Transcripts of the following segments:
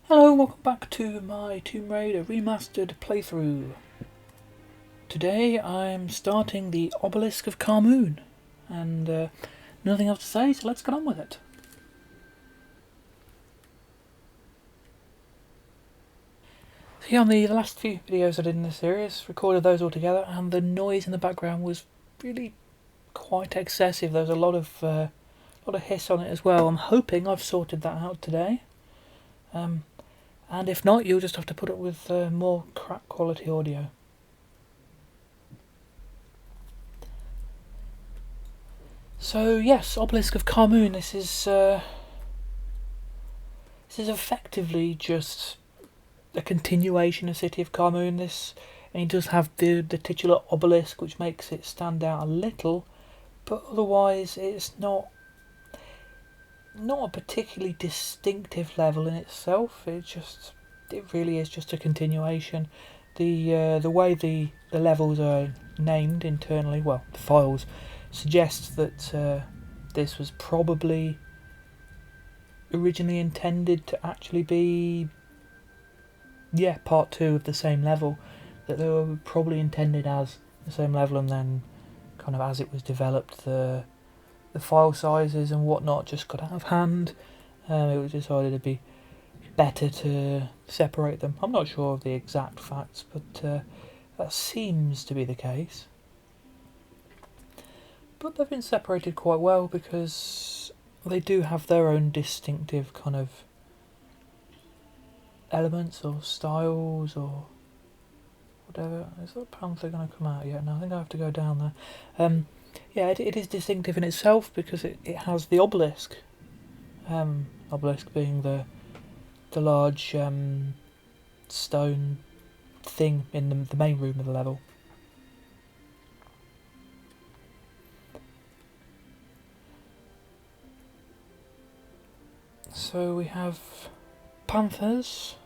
Hello, welcome back to my Tomb Raider Remastered playthrough. Today I'm starting the Obelisk of Khamoon, and nothing else to say, so let's get on with it. So yeah, on the last few videos I did in this series, recorded those all together, and the noise in the background was really quite excessive. There was a lot of hiss on it as well. I'm hoping I've sorted that out today. And if not, you'll just have to put up with more crap quality audio. So yes, Obelisk of Khamoon. This is effectively just a continuation of City of Khamoon. And he does have the titular obelisk, which makes it stand out a little, but otherwise it's not a particularly distinctive level in itself. It really is just a continuation. The way the levels are named internally, well, the files suggests that this was probably originally intended to actually be part 2 of the same level, that they were probably intended as the same level, and then kind of as it was developed, the file sizes and whatnot just got out of hand. It was decided to be better to separate them. I'm not sure of the exact facts, but that seems to be the case. But they've been separated quite well because they do have their own distinctive kind of elements or styles or whatever. Is that panther going to come out yet? No, I think I have to go down there. It is distinctive in itself because it has the obelisk. Obelisk being the large stone thing in the main room of the level. So we have panthers.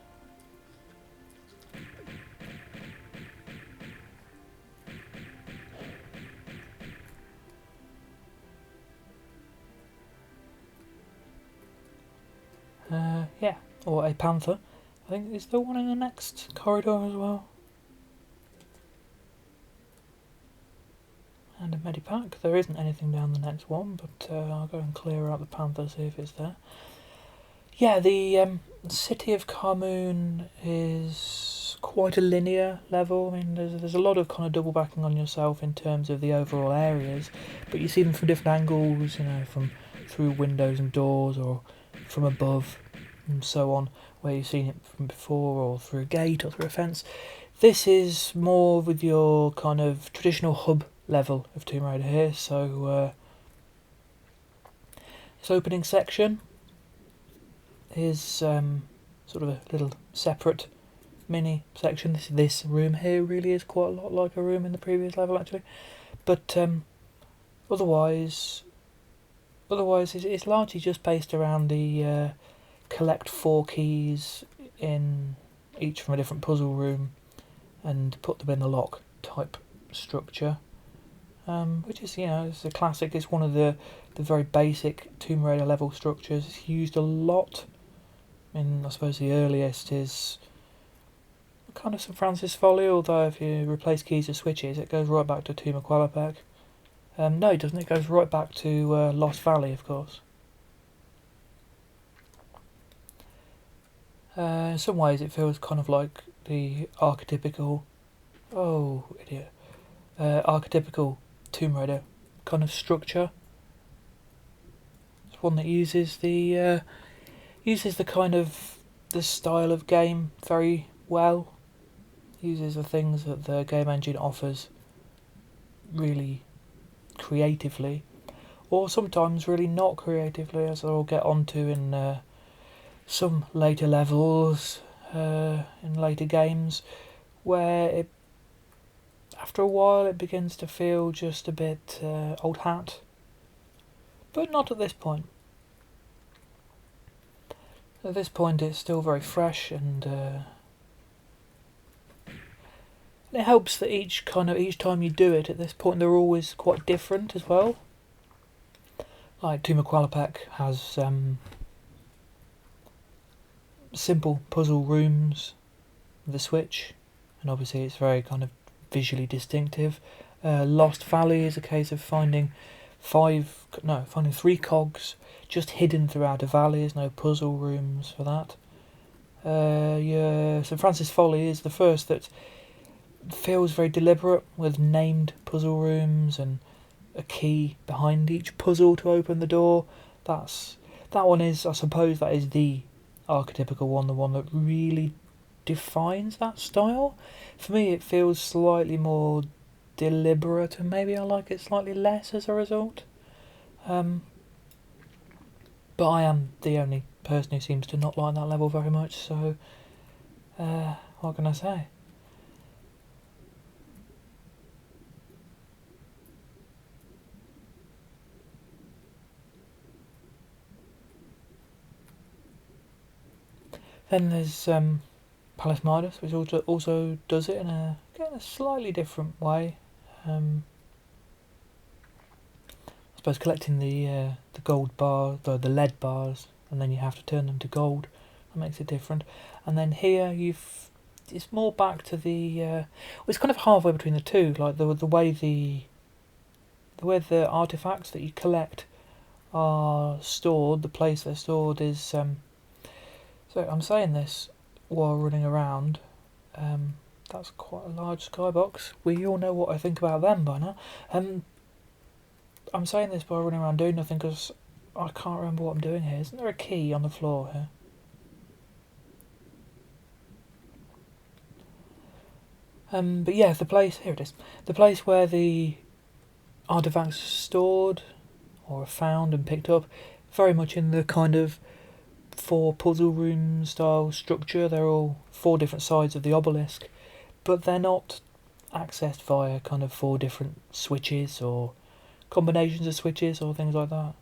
Or a panther. I think is there one in the next corridor as well. And a medipack. There isn't anything down the next one, but I'll go and clear out the panther, see if it's there. Yeah, the City of Khamoon is quite a linear level. I mean, there's a lot of kind of double backing on yourself in terms of the overall areas, but you see them from different angles, from through windows and doors or from above and so on, where you've seen it from before, or through a gate or through a fence. This is more with your kind of traditional hub level of Tomb Raider here. So this opening section is sort of a little separate mini section. This room here really is quite a lot like a room in the previous level, actually. But otherwise it's largely just based around the collect 4 keys in each from a different puzzle room and put them in the lock type structure, which is, it's a classic. It's one of the very basic Tomb Raider level structures. It's used a lot. I suppose the earliest is kind of St. Francis Folly, although if you replace keys with switches, it goes right back to Tomb of Qualapec. No, it doesn't. It goes right back to Lost Valley, of course. In some ways, it feels kind of like the archetypical Tomb Raider kind of structure. It's one that uses the kind of the style of game very well. Uses the things that the game engine offers really creatively, or sometimes really not creatively, as I'll get onto in some later levels in later games, where after a while it begins to feel just a bit old hat, but not at this point. At this point it's still very fresh, and it helps that each time you do it at this point they're always quite different as well. Like Tomb of Qualapec has simple puzzle rooms with a switch, and obviously it's very kind of visually distinctive. Lost Valley is a case of finding three cogs just hidden throughout a valley. There's no puzzle rooms for that. St. Francis Folly is the first that feels very deliberate, with named puzzle rooms and a key behind each puzzle to open the door. That one is, I suppose, that is the archetypical one, the one that really defines that style. For me, it feels slightly more deliberate, and maybe I like it slightly less as a result. But I am the only person who seems to not like that level very much, so what can I say? Then there's Palace Midas, which also does it in a slightly different way. I suppose collecting the gold bar, the lead bars, and then you have to turn them to gold. That makes it different. And then here it's more back to the it's kind of halfway between the two. Like the way the artifacts that you collect are stored, the place they're stored is. So I'm saying this while running around. That's quite a large skybox. We all know what I think about them by now. I'm saying this while running around doing nothing because I can't remember what I'm doing here. Isn't there a key on the floor here? But yeah, here it is. The place where the artifacts are stored or are found and picked up, very much in the kind of 4 puzzle room style structure. They're all 4 different sides of the obelisk, but they're not accessed via kind of 4 different switches or combinations of switches or things like that.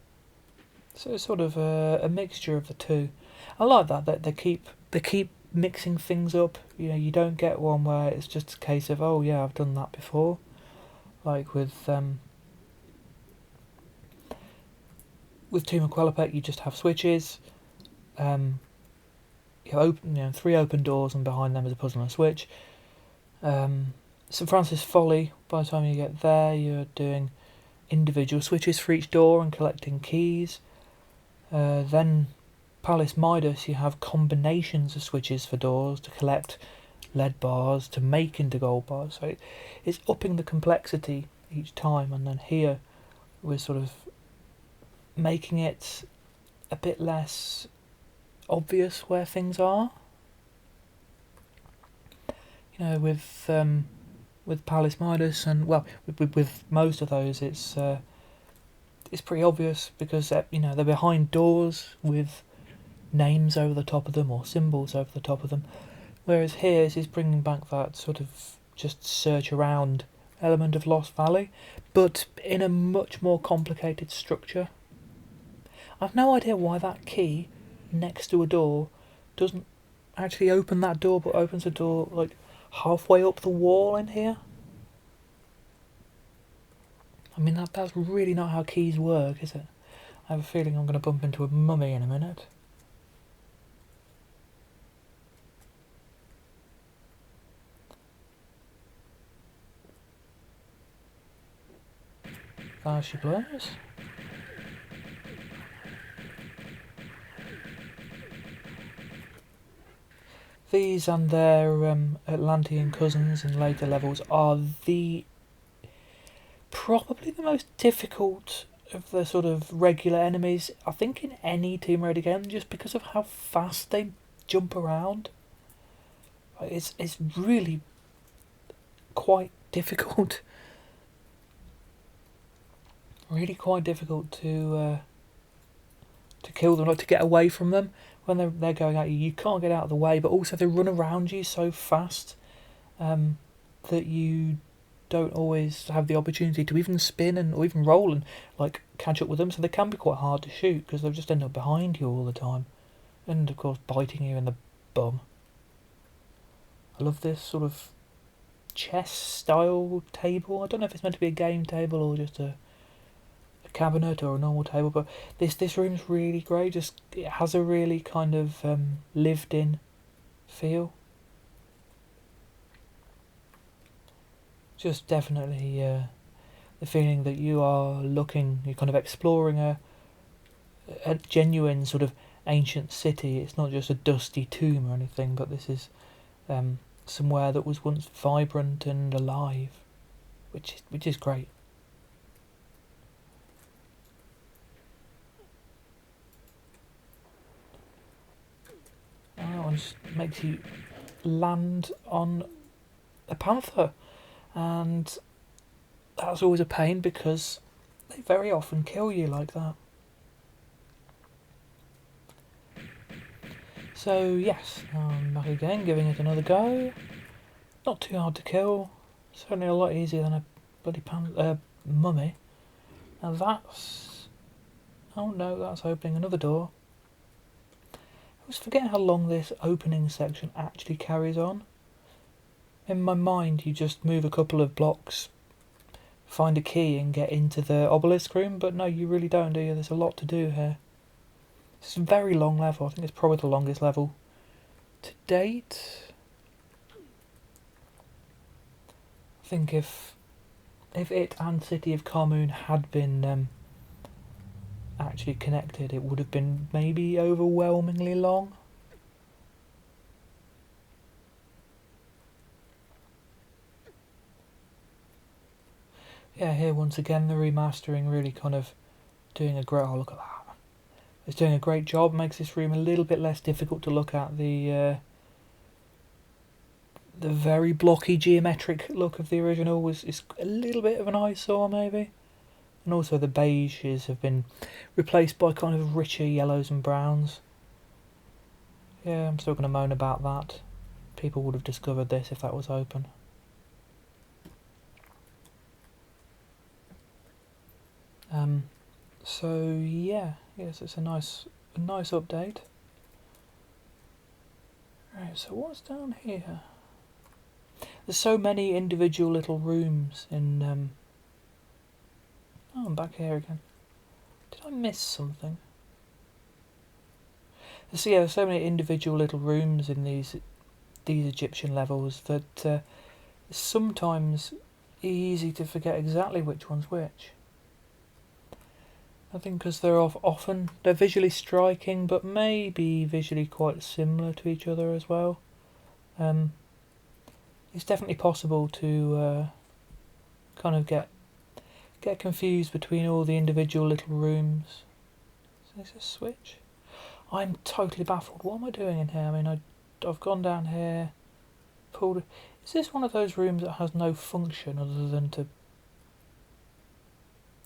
So it's sort of a mixture of the two. I like that they keep mixing things up. You know, you don't get one where it's just a case of, oh yeah, I've done that before. Like with Tomb of Quelapec, you just have switches. You have 3 open doors, and behind them is a puzzle and a switch. St. Francis Folly, by the time you get there, you're doing individual switches for each door and collecting keys. Then Palace Midas, you have combinations of switches for doors to collect lead bars to make into gold bars. So it's upping the complexity each time, and then here we're sort of making it a bit less obvious where things are. You know, with Palace Midas and with most of those, it's pretty obvious because they're behind doors with names over the top of them or symbols over the top of them. Whereas here is bringing back that sort of just search around element of Lost Valley, but in a much more complicated structure. I've no idea why that key next to a door doesn't actually open that door, but opens a door like halfway up the wall in here. I mean, that's really not how keys work, is it? I have a feeling I'm going to bump into a mummy in a minute. There she blows. These and their Atlantean cousins in later levels are probably the most difficult of the sort of regular enemies, I think, in any Tomb Raider game, just because of how fast they jump around. It's really quite difficult. Really quite difficult to kill them, like to get away from them when they're going at you. You can't get out of the way, but also they run around you so fast that you don't always have the opportunity to even spin or even roll and like catch up with them. So they can be quite hard to shoot because they'll just end up behind you all the time, and of course biting you in the bum. I love this sort of chess style table. I don't know if it's meant to be a game table or just a cabinet or a normal table, but this room's really great. Just it has a really kind of lived-in feel. Just definitely the feeling that you're kind of exploring a genuine sort of ancient city. It's not just a dusty tomb or anything, but this is somewhere that was once vibrant and alive, which is great. Oh, it just makes you land on a panther, and that's always a pain because they very often kill you like that. So yes, I'm back again, giving it another go. Not too hard to kill. Certainly a lot easier than a bloody mummy. Now that's... Oh no, that's opening another door. I always forget how long this opening section actually carries on. In my mind, you just move a couple of blocks, find a key and get into the obelisk room, but no, you really don't, do you? There's a lot to do here. It's a very long level. I think it's probably the longest level to date. I think if it and City of Khamoon had been actually connected, it would have been maybe overwhelmingly long. Yeah, here once again the remastering really kind of doing a great... Oh, look at that. It's doing a great job, makes this room a little bit less difficult to look at. The very blocky geometric look of the original is a little bit of an eyesore maybe. And also the beiges have been replaced by kind of richer yellows and browns. Yeah, I'm still going to moan about that. People would have discovered this if that was open. So yeah, yes, it's a nice update. Right, so what's down here? There's so many individual little rooms in. Oh, I'm back here again. Did I miss something? So yeah, there's so many individual little rooms in these Egyptian levels that it's sometimes easy to forget exactly which one's which. I think because they're visually striking, but maybe visually quite similar to each other as well. It's definitely possible to kind of get confused between all the individual little rooms. So is this a switch? I'm totally baffled. What am I doing in here? I mean, I've gone down here, pulled... Is this one of those rooms that has no function other than to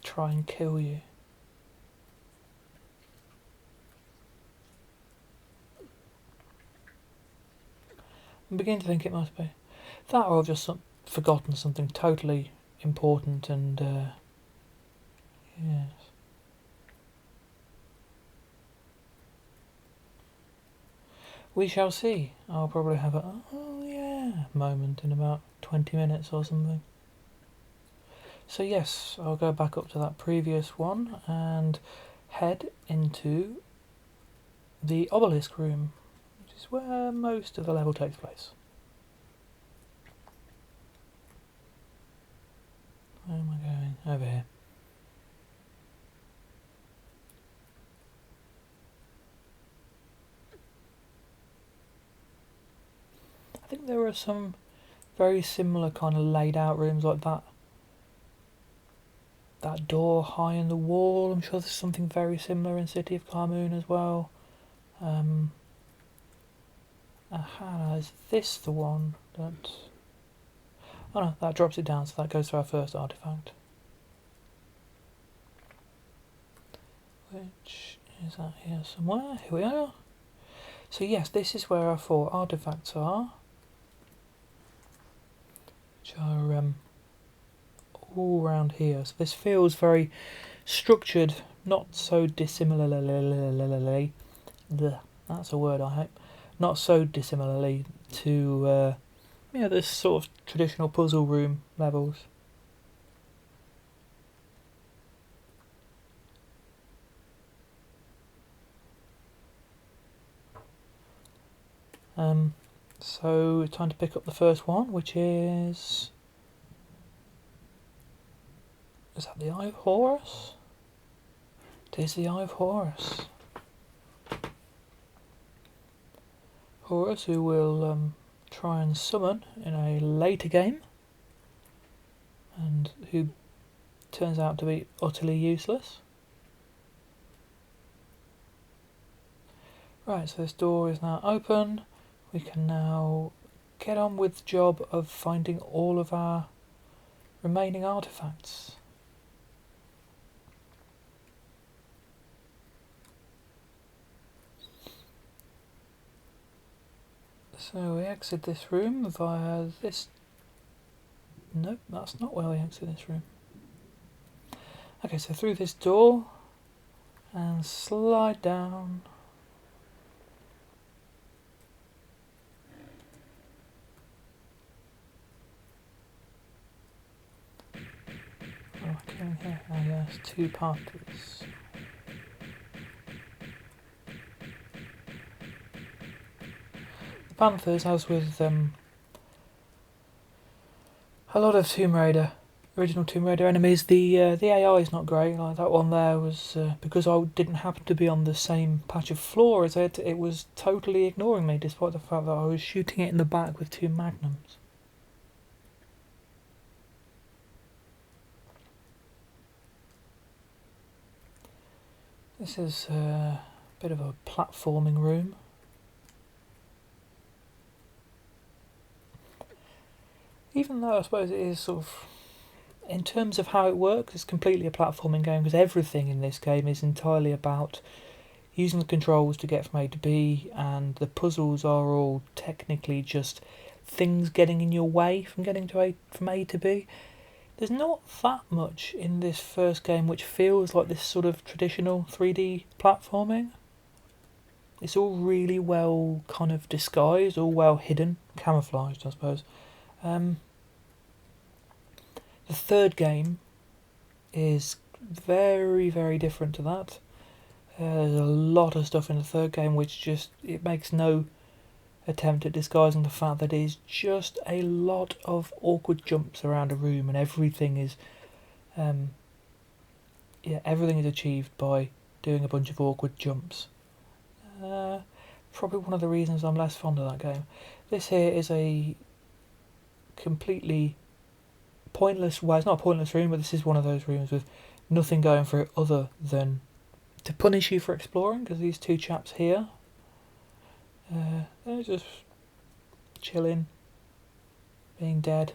try and kill you? I'm beginning to think it must be. That, or I've just forgotten something totally important and... yes. We shall see. I'll probably have a oh yeah moment in about 20 minutes or something. So yes, I'll go back up to that previous one and head into the obelisk room, which is where most of the level takes place. Where am I going? Over here. I think there are some very similar kind of laid out rooms like that. That door high in the wall, I'm sure there's something very similar in City of Khamoon as well. Aha, is this the one that... Oh no, that drops it down, so that goes to our first artifact. Which is that here somewhere? Here we are. So yes, this is where our 4 artifacts are. Which are all around here. So this feels very structured, not so dissimilarly. That's a word, I hope. Not so dissimilarly to this sort of traditional puzzle room levels. So it's time to pick up the first one, which is... Is that the Eye of Horus? It is the Eye of Horus. Horus, who will try and summon in a later game, and who turns out to be utterly useless. Right, so this door is now open. We can now get on with the job of finding all of our remaining artifacts. So we exit this room via this... Nope, that's not where we exit this room. Okay, so through this door and slide down. Oh, I came in here. Oh yes, 2 parties. The Panthers, as with a lot of original Tomb Raider enemies, the AI is not great. Like that one there was, because I didn't happen to be on the same patch of floor as it was totally ignoring me, despite the fact that I was shooting it in the back with 2 magnums. This is a bit of a platforming room. Even though I suppose it is sort of, in terms of how it works, it's completely a platforming game, because everything in this game is entirely about using the controls to get from A to B, and the puzzles are all technically just things getting in your way from getting from A to B. There's not that much in this first game which feels like this sort of traditional 3D platforming. It's all really well kind of disguised, all well hidden, camouflaged, I suppose. The third game is very, very different to that. There's a lot of stuff in the third game which it makes no attempt at disguising the fact that it is just a lot of awkward jumps around a room, and everything is achieved by doing a bunch of awkward jumps. Probably one of the reasons I'm less fond of that game. This here is a completely pointless, well, it's not a pointless room, but this is one of those rooms with nothing going for it other than to punish you for exploring, because these 2 chaps here, they're just chilling, being dead,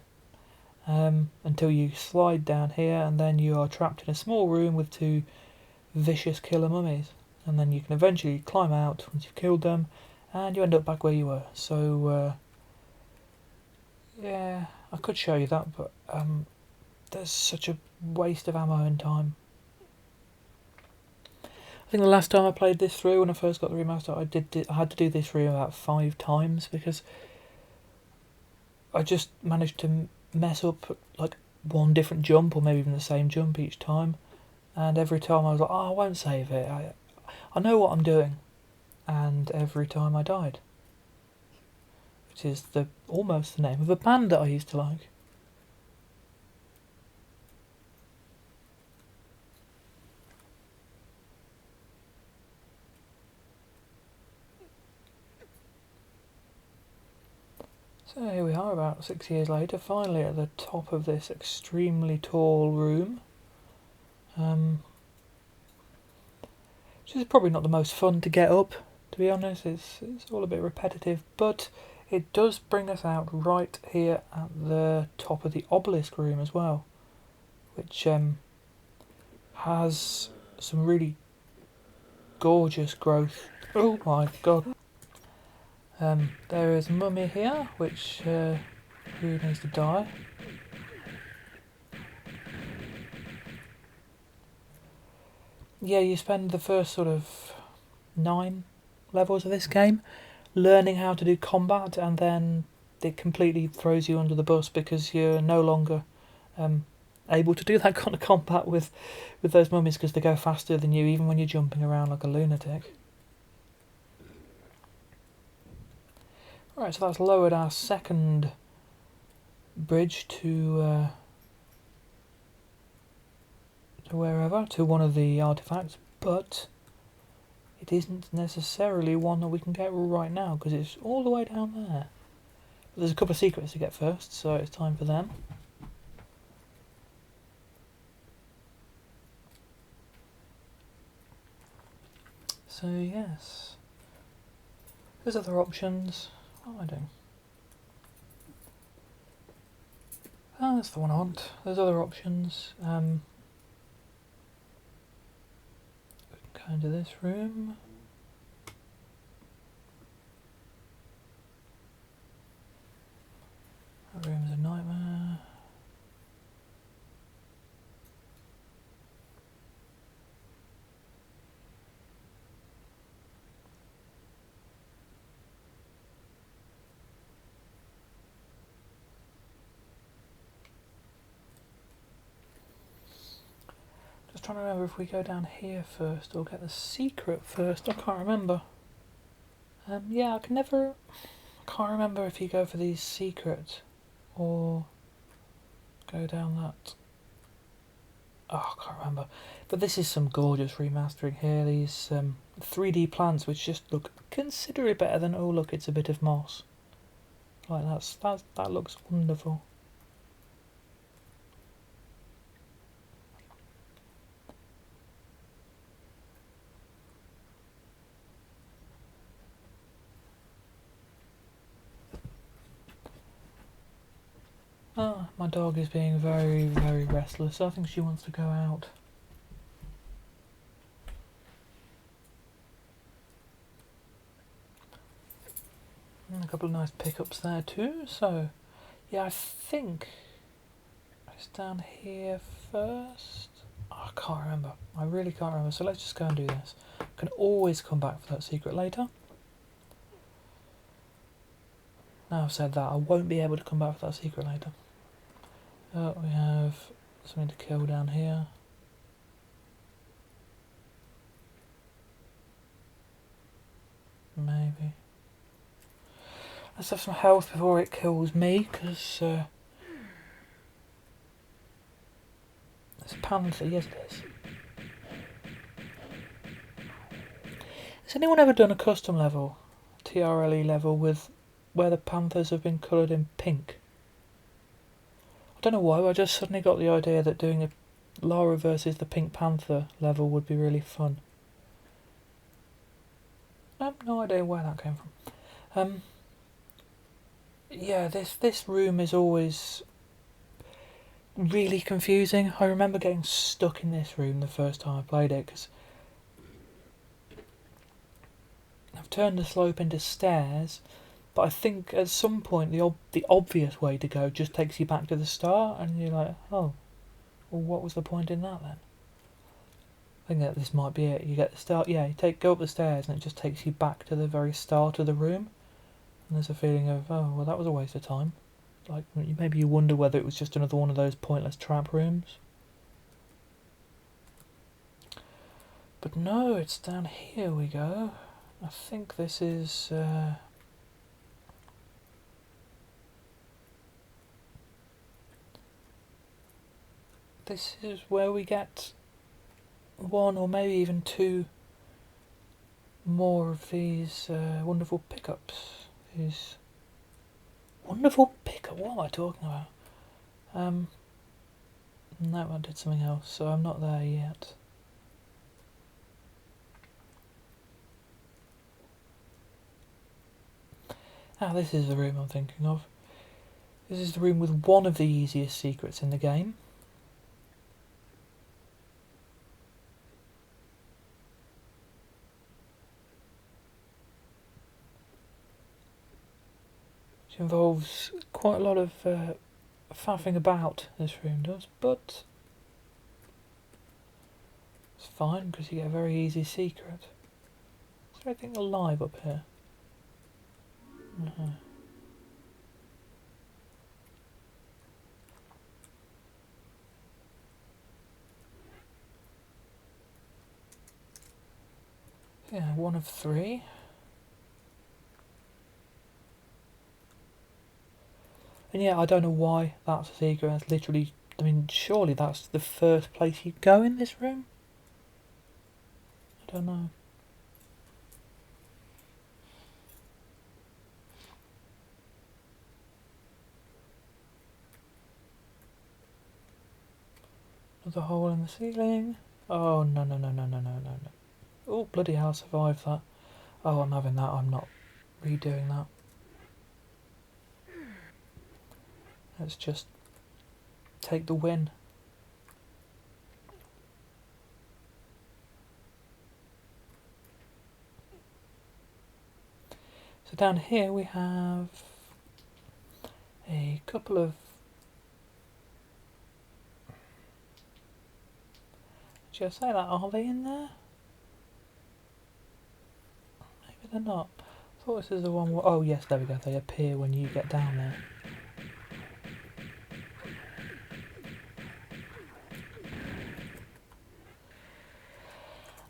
until you slide down here, and then you are trapped in a small room with 2 vicious killer mummies, and then you can eventually climb out once you've killed them, and you end up back where you were. So yeah, I could show you that, but there's such a waste of ammo and time. I think the last time I played this through, when I first got the remaster, I had to do this room about 5 times, because I just managed to mess up like one different jump, or maybe even the same jump each time, and every time I was like, oh, I won't save it, I know what I'm doing, and every time I died. Which is almost the name of a band that I used to like. So here we are, about 6 years later, finally at the top of this extremely tall room. Which is probably not the most fun to get up, to be honest. It's all a bit repetitive, but it does bring us out right here at the top of the Obelisk room as well, which has some really gorgeous growth. Oh my god. There is Mummy here, which really needs to die. Yeah, you spend the first sort of 9 levels of this game learning how to do combat, and then it completely throws you under the bus because you're no longer able to do that kind of combat with those mummies, because they go faster than you even when you're jumping around like a lunatic. Right, so that's lowered our second bridge to wherever, to one of the artifacts, but it isn't necessarily one that we can get right now because it's all the way down there. But there's a couple of secrets to get first, so it's time for them. So yes, there's other options. What am I doing? Oh, that's the one I want. There's other options. We can go into this room. That room's a nightmare. Just trying to remember if we go down here first or get the secret first. I can't remember. Yeah, I can't remember if you go for these secrets or go down that. Oh, I can't remember. But this is some gorgeous remastering here. These 3D plants which just look considerably better than, oh look, it's a bit of moss. Like that looks wonderful. Ah, my dog is being very, very restless. I think she wants to go out. And a couple of nice pickups there too. So, yeah, I think it's down here first. Oh, I can't remember. I really can't remember. So let's just go and do this. I can always come back for that secret later. Now I've said that, I won't be able to come back for that secret later. We have something to kill down here. Maybe. Let's have some health before it kills me, because it's panther, yes it is. Has anyone ever done a custom level, TRLE level, with where the panthers have been coloured in pink? I don't know why, but I just suddenly got the idea that doing a Lara versus the Pink Panther level would be really fun. I have no idea where that came from. Yeah, this room is always really confusing. I remember getting stuck in this room the first time I played it, because I've turned the slope into stairs, but I think at some point the obvious way to go just takes you back to the start, and you're like, oh, well, what was the point in that then? I think that this might be it. You get the start, yeah, go up the stairs and it just takes you back to the very start of the room, and there's a feeling of, oh, well, that was a waste of time. Like, maybe you wonder whether it was just another one of those pointless trap rooms. But no, it's down here we go. I think this is this is where we get one or maybe even two more of these wonderful pickups. These wonderful pickup. What am I talking about? No, I did something else, so I'm not there yet. Ah, this is the room I'm thinking of. This is the room with one of the easiest secrets in the game. Which involves quite a lot of faffing about, this room does, but it's fine because you get a very easy secret. Is there anything alive up here? No. Yeah, one of three. And yeah, I don't know why that's a secret. That's literally, I mean, surely that's the first place you go in this room? I don't know. Another hole in the ceiling. Oh, no, no, no, no, no, no, no, no. Oh, bloody hell, survived that. Oh, I'm having that. I'm not redoing that. Let's just take the win. So down here we have a couple of... Should I say that? Are they in there? Maybe they're not. I thought this is the one where... Oh yes, there we go. They appear when you get down there.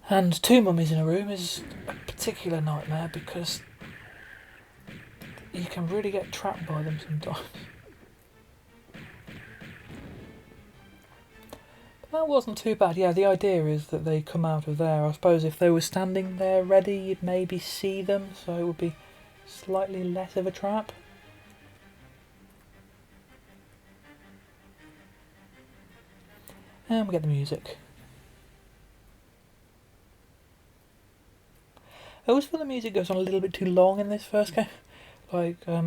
And two mummies in a room is a particular nightmare because you can really get trapped by them sometimes. But that wasn't too bad. Yeah, the idea is that they come out of there. I suppose if they were standing there ready, you'd maybe see them, so it would be slightly less of a trap. And we get the music. I always feel the music goes on a little bit too long in this first game. Like, I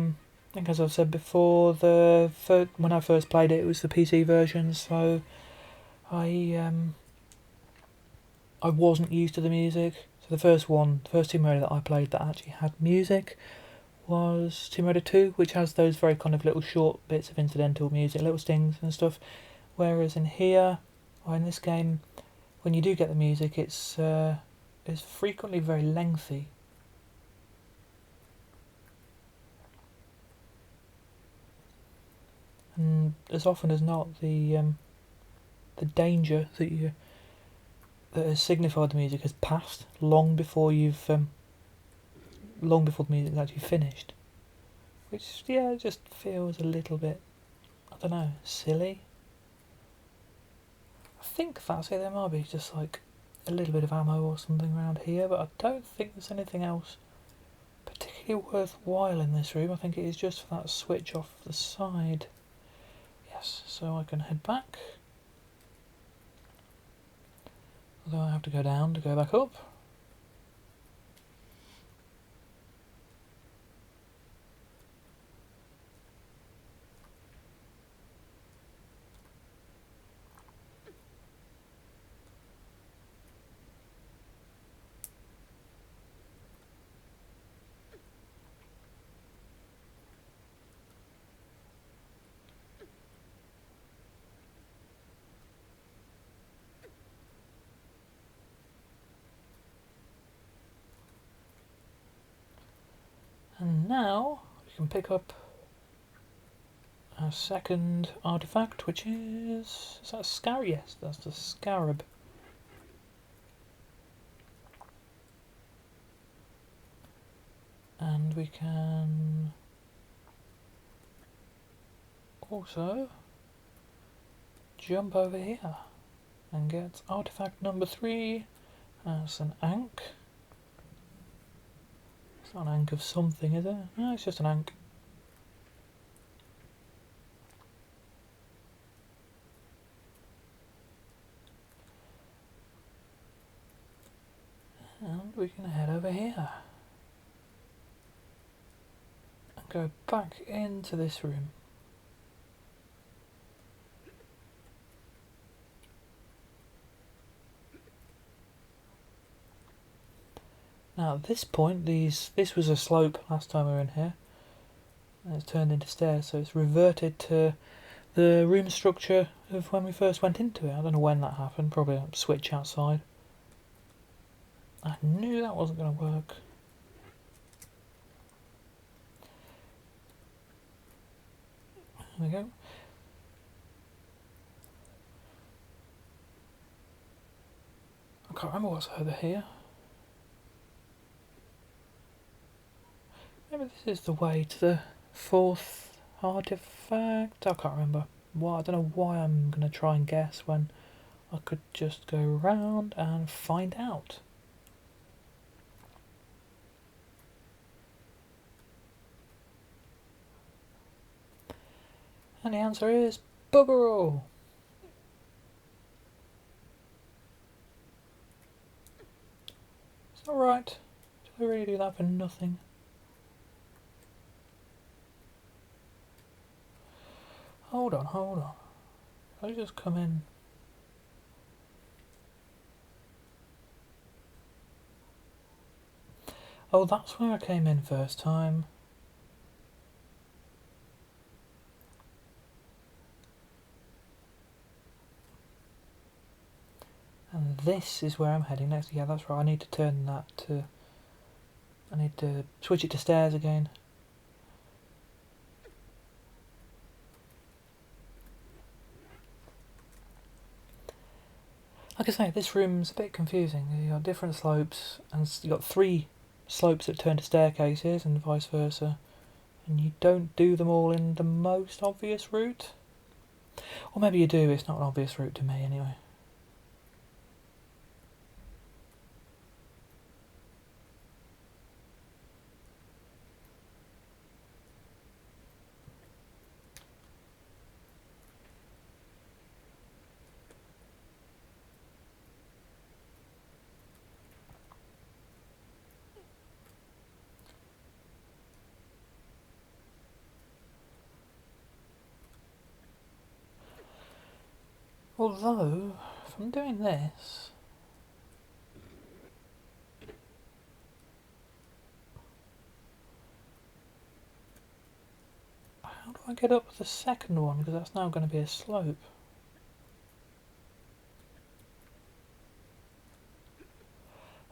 think as I've said before, when I first played it was the PC version, so I wasn't used to the music. So the first Tomb Raider that I played that actually had music was Tomb Raider 2, which has those very kind of little short bits of incidental music, little stings and stuff. Whereas in here, or in this game, when you do get the music, it's frequently very lengthy. And as often as not, the danger that has signified the music has passed long before long before the music is actually finished. Which, yeah, just feels a little bit, I don't know, silly. I think that's it. There might be just like a little bit of ammo or something around here, but I don't think there's anything else particularly worthwhile in this room. I think it is just for that switch off the side. Yes, so I can head back. Although I have to go down to go back up. And now we can pick up our second artifact, which is that a scarab? Yes, that's the scarab. And we can also jump over here and get artifact number 3. That's an ankh. It's not an ankh of something, is it? No, it's just an ankh. And we can head over here and go back into this room. Now at this point, this was a slope last time we were in here, and it's turned into stairs, so it's reverted to the room structure of when we first went into it. I don't know when that happened, probably a switch outside. I knew that wasn't going to work. There we go. I can't remember what's over here. Maybe this is the way to the 4th Artifact? I can't remember. Why? I don't know why I'm going to try and guess when I could just go around and find out. And the answer is bugger all. It's alright. Did I really do that for nothing? Hold on, hold on. I'll just come in. Oh, that's where I came in first time. And this is where I'm heading next. Yeah, that's right. I need to turn that to... I need to switch it to stairs again. Like I say, this room's a bit confusing. You've got different slopes, and you've got 3 slopes that turn to staircases, and vice versa. And you don't do them all in the most obvious route. Or maybe you do, it's not an obvious route to me anyway. Although, if I'm doing this... How do I get up the second one? Because that's now going to be a slope.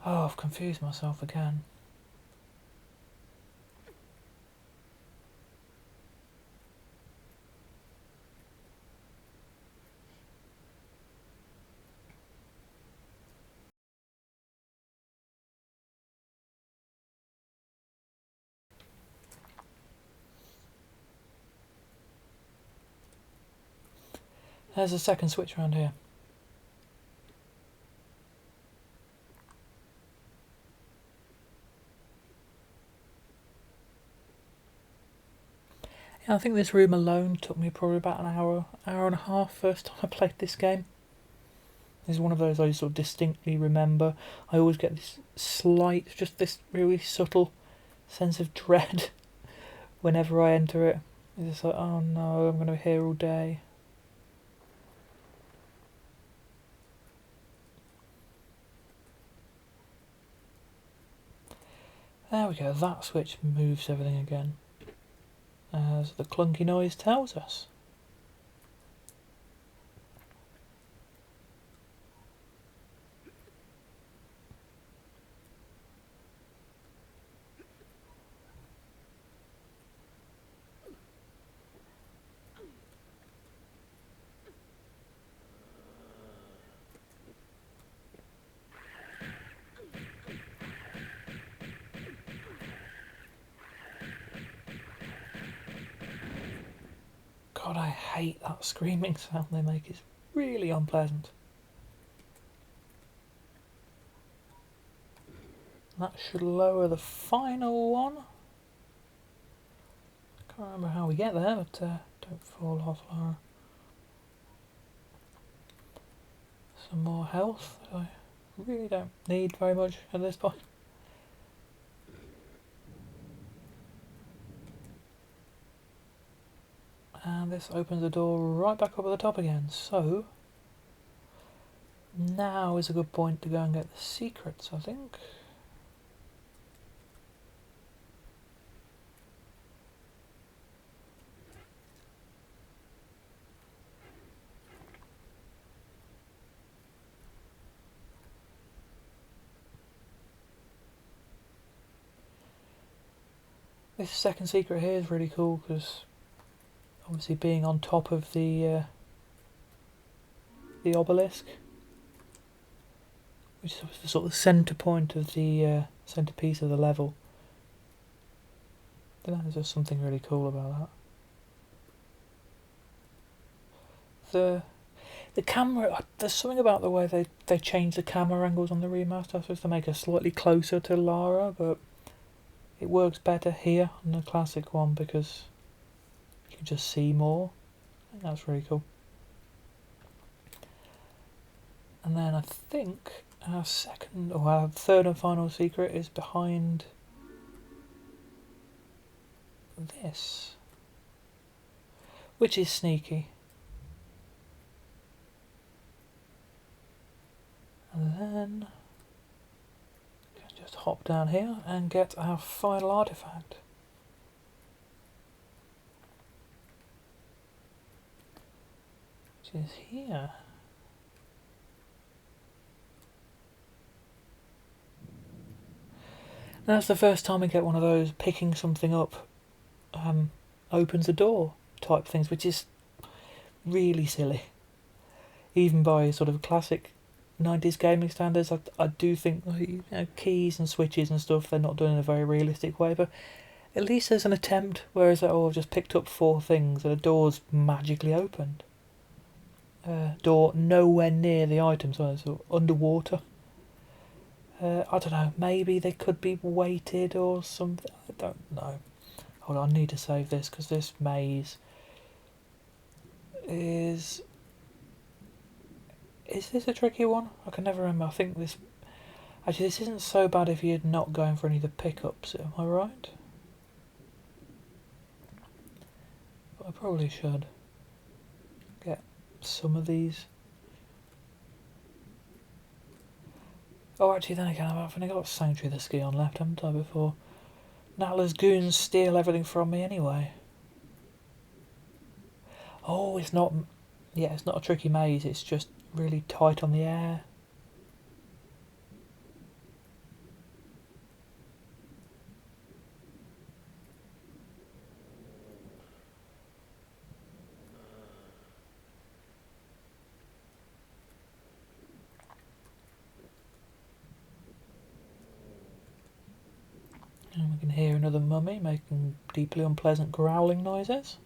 Oh, I've confused myself again. There's a second switch around here. Yeah, I think this room alone took me probably about an hour and a half first time I played this game. This is one of those I sort of distinctly remember. I always get this slight, just this really subtle sense of dread whenever I enter it. It's just like, oh no, I'm going to be here all day. There we go, that switch moves everything again, as the clunky noise tells us. God, I hate that screaming sound they make, it's really unpleasant. That should lower the final one. Can't remember how we get there, but don't fall off, Laura. Some more health that I really don't need very much at this point. And this opens the door right back up at the top again, so now is a good point to go and get the secrets, I think. This second secret here is really cool because obviously being on top of the obelisk, which is the sort of centre point of the centrepiece of the level. I don't know, there's just something really cool about that. the camera. There's something about the way they change the camera angles on the remaster. I suppose to make her slightly closer to Lara, but it works better here on the classic one because you can just see more. I think that's really cool. And then I think our second or our third and final secret is behind this, which is sneaky. And then we can just hop down here and get our final artifact. Which is here. And that's the first time we get one of those picking something up opens a door type things, which is really silly. Even by sort of classic 90s gaming standards, I do think keys and switches and stuff, they're not done in a very realistic way, but at least there's an attempt, whereas I've just picked up 4 things and a door's magically opened. Door nowhere near the item, so it's underwater. I don't know, maybe they could be weighted or something, I don't know. Hold on, I need to save this because this maze is this a tricky one? I can never remember. I think this isn't so bad if you're not going for any of the pickups, am I right? But I probably should get some of these. Oh, actually, then again, I've only got Sanctuary of the Skion left, haven't I, before Natla's goons steal everything from me anyway. Oh, it's not... Yeah, it's not a tricky maze, it's just really tight on the air. And we can hear another mummy making deeply unpleasant growling noises.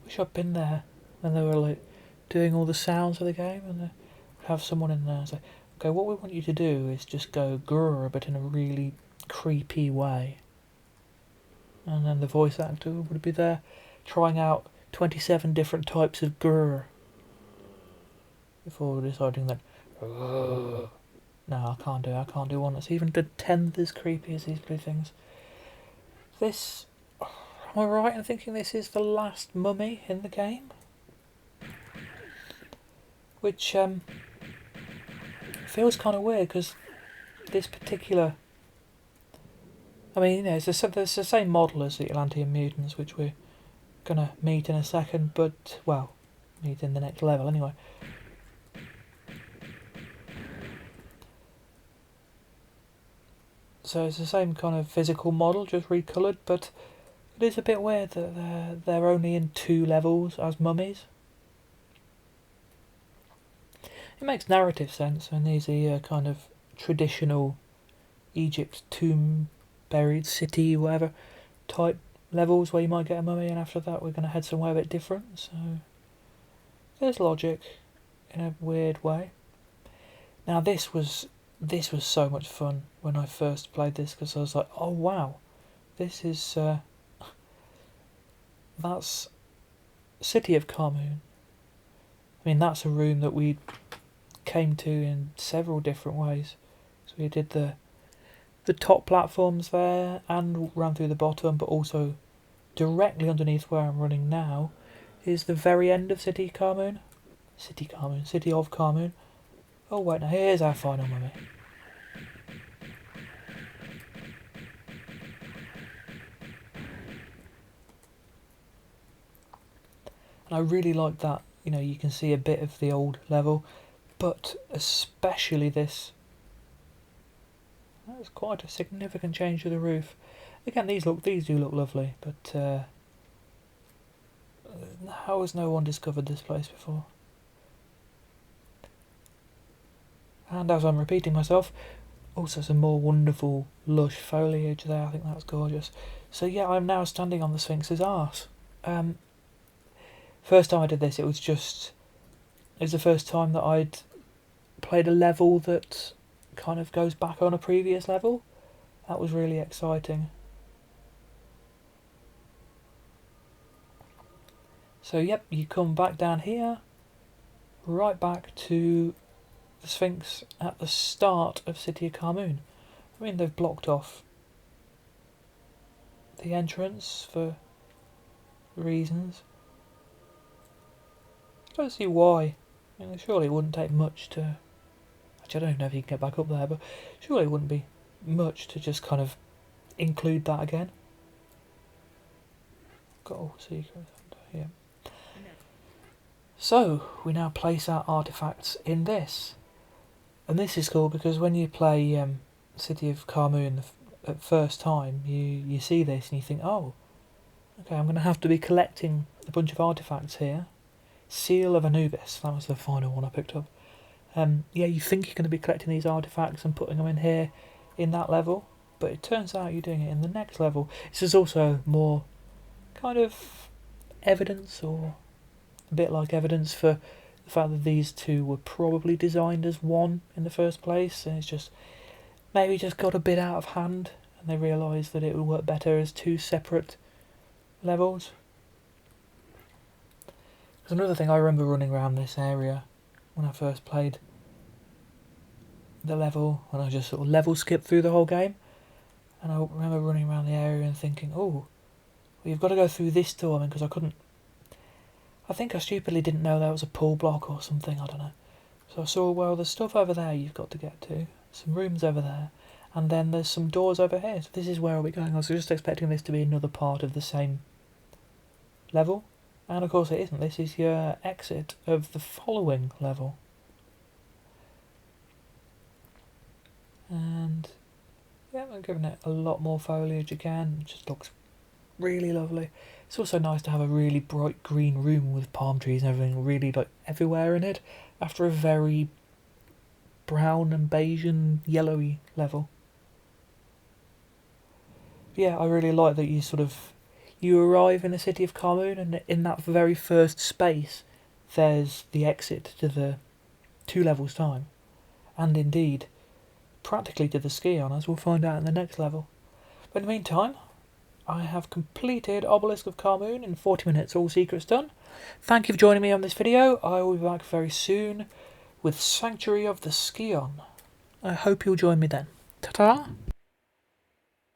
Wish I'd been there when they were like doing all the sounds of the game, and they would have someone in there and say, okay, what we want you to do is just go grrr, but in a really creepy way. And then the voice actor would be there trying out 27 different types of grrr before deciding that no, I can't do one that's even a tenth as creepy as these blue things. This... Am I right in thinking this is the last mummy in the game? Which feels kind of weird because this particular... I mean, it's the same model as the Atlantean mutants, which we're going to meet in a second, but, well, meet in the next level anyway. So it's the same kind of physical model, just recoloured, but it is a bit weird that they're only in 2 levels as mummies. It makes narrative sense when these are kind of traditional Egypt tomb buried city whatever type levels where you might get a mummy, and after that we're going to head somewhere a bit different, so there's logic in a weird way. Now this was so much fun when I first played this, because I was like, oh wow, this is that's City of Khamoon. I mean, that's a room that we came to in several different ways. So we did the top platforms there and ran through the bottom, but also directly underneath where I'm running now is the very end of City of Khamoon. Oh wait, now here's our final mummy. And I really like that, you know, you can see a bit of the old level, but especially this. That's quite a significant change to the roof. Again, these do look lovely, but how has no one discovered this place before? And as I'm repeating myself, also some more wonderful lush foliage there. I think that's gorgeous. So yeah, I'm now standing on the Sphinx's arse. First time I did this, it was the first time that I'd played a level that kind of goes back on a previous level. That was really exciting. So yep, you come back down here, right back to the Sphinx at the start of City of Khamoon. I mean, they've blocked off the entrance for reasons. I don't see why. I mean, surely it wouldn't take much to... Actually, I don't even know if you can get back up there, but surely it wouldn't be much to just kind of include that again. Got all secrets under here. So, we now place our artefacts in this. And this is cool because when you play City of Khamoon at first time, you see this and you think, oh, okay, I'm going to have to be collecting a bunch of artefacts here. Seal of Anubis, that was the final one I picked up. Yeah, you think you're going to be collecting these artefacts and putting them in here in that level, but it turns out you're doing it in the next level. This is also more kind of evidence, or a bit like evidence for the fact that these two were probably designed as one in the first place, and it's just maybe just got a bit out of hand and they realised that it would work better as two separate levels. There's another thing, I remember running around this area when I first played the level, when I just sort of level skipped through the whole game, and I remember running around the area and thinking, oh, well, you've got to go through this door, because I think I stupidly didn't know there was a pull block or something, I don't know. So I saw, well, there's stuff over there you've got to get to, some rooms over there, and then there's some doors over here, so this is where I'll be going. I was just expecting this to be another part of the same level, and of course it isn't. This is your exit of the following level. And yeah, I'm giving it a lot more foliage again. It just looks really lovely. It's also nice to have a really bright green room with palm trees and everything really like everywhere in it after a very brown and beige and yellowy level. Yeah, I really like that you arrive in the City of Khamoon, and in that very first space there's the exit to the 2 levels time, and indeed practically to the Skion, as we'll find out in the next level. But in the meantime, I have completed Obelisk of Khamoon in 40 minutes, all secrets done. Thank you for joining me on this video. I will be back very soon with Sanctuary of the Skion. I hope you'll join me then. Ta-ta!